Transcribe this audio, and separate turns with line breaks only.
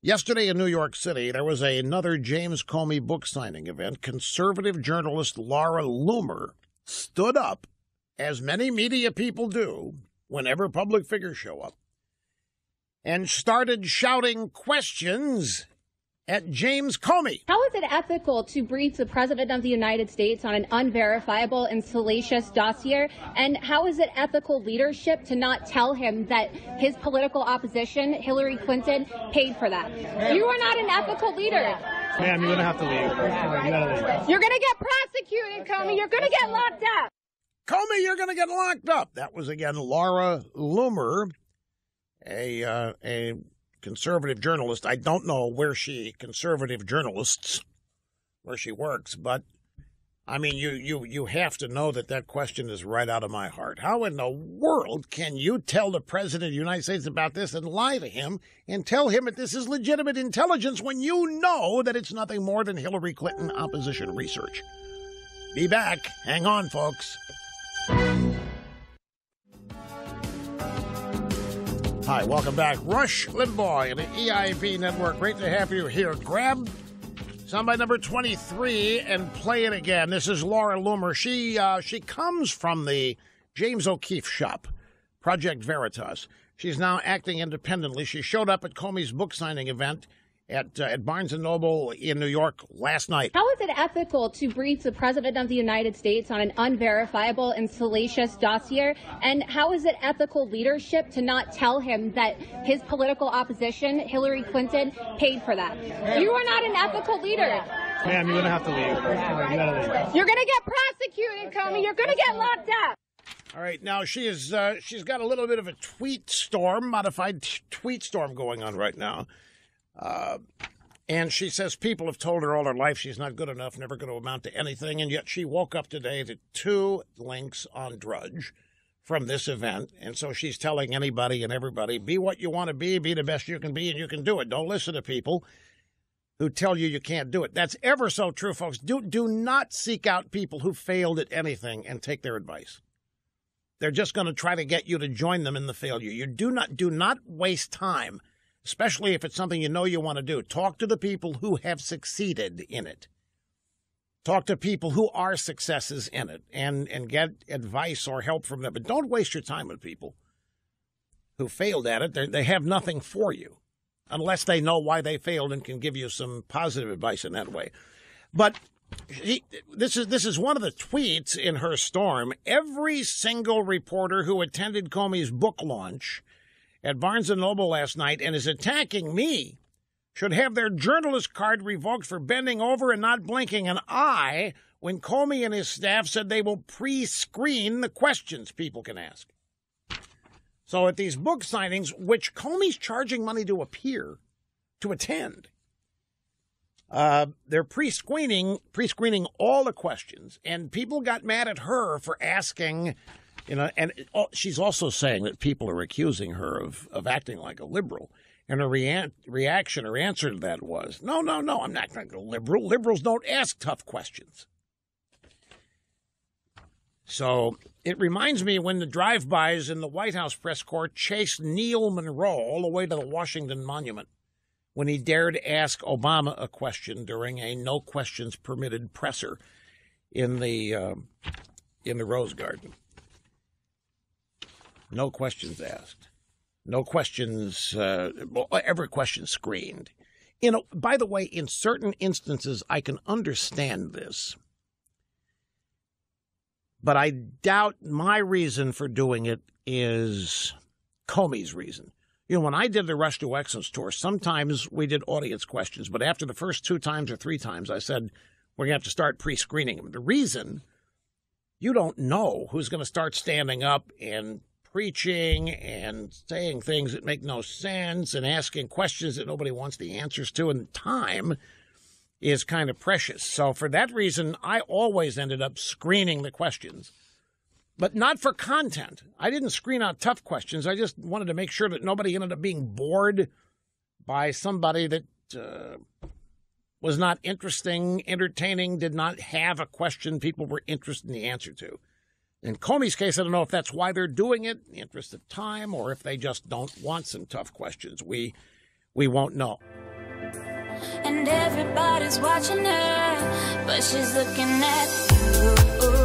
Yesterday in New York City, there was another James Comey book signing event. Conservative journalist Laura Loomer stood up, as many media people do whenever public figures show up, and started shouting questions at James Comey.
How is it ethical to brief the President of the United States on an unverifiable and salacious dossier? And how is it ethical leadership to not tell him that his political opposition, Hillary Clinton, paid for that? You are not an ethical leader.
Ma'am, you're going to have to leave. You gotta leave.
You're going to get prosecuted, Comey. You're going to get locked up.
Comey, you're going to get locked up. That was, again, Laura Loomer, a conservative journalist. I don't know where she works, but I mean, you have to know that question is right out of my heart. How in the world can you tell the President of the United States about this and lie to him and tell him that this is legitimate intelligence when you know that it's nothing more than Hillary Clinton opposition research? Be back. Hang on, folks. Hi, welcome back. Rush Limbaugh and the EIB Network. Great to have you here. Grab soundbite number 23 and play it again. This is Laura Loomer. She comes from the James O'Keefe shop, Project Veritas. She's now acting independently. She showed up at Comey's book signing event at Barnes & Noble in New York last night.
How is it ethical to brief the President of the United States on an unverifiable and salacious dossier? And how is it ethical leadership to not tell him that his political opposition, Hillary Clinton, paid for that? You are not an ethical leader.
Ma'am, you're going to have to leave. You gotta leave.
You're going to get prosecuted, Comey. You're going to get locked up.
All right, now she's got a little bit of a modified tweet storm going on right now. And she says people have told her all her life she's not good enough, never going to amount to anything, and yet she woke up today to 2 links on Drudge from this event, and so she's telling anybody and everybody, be what you want to be the best you can be, and you can do it. Don't listen to people who tell you can't do it. That's ever so true, folks. Do not seek out people who failed at anything and take their advice. They're just going to try to get you to join them in the failure. You do not waste time, especially if it's something you know you want to do. Talk to the people who have succeeded in it. Talk to people who are successes in it and get advice or help from them. But don't waste your time with people who failed at it. They have nothing for you unless they know why they failed and can give you some positive advice in that way. But this is one of the tweets in her storm. Every single reporter who attended Comey's book launch at Barnes & Noble last night and is attacking me should have their journalist card revoked for bending over and not blinking an eye when Comey and his staff said they will pre-screen the questions people can ask. So at these book signings, which Comey's charging money to attend, they're pre-screening all the questions, and people got mad at her for asking. And she's also saying that people are accusing her of acting like a liberal. And her reaction, her answer to that was, no, I'm not like a liberal. Liberals don't ask tough questions. So it reminds me when the drive-bys in the White House press corps chased Neil Monroe all the way to the Washington Monument when he dared ask Obama a question during a no questions permitted presser in the Rose Garden. No questions asked. No questions, every question screened. By the way, in certain instances, I can understand this. But I doubt my reason for doing it is Comey's reason. When I did the Rush to Excellence tour, sometimes we did audience questions. But after the first 2 times or 3 times, I said, we're going to have to start pre-screening them. The reason, you don't know who's going to start standing up and preaching and saying things that make no sense and asking questions that nobody wants the answers to, and time is kind of precious. So for that reason, I always ended up screening the questions, but not for content. I didn't screen out tough questions. I just wanted to make sure that nobody ended up being bored by somebody that was not interesting, entertaining, did not have a question people were interested in the answer to. In Comey's case, I don't know if that's why they're doing it, in the interest of time, or if they just don't want some tough questions. We won't know.
and everybody's watching her, but she's looking at you.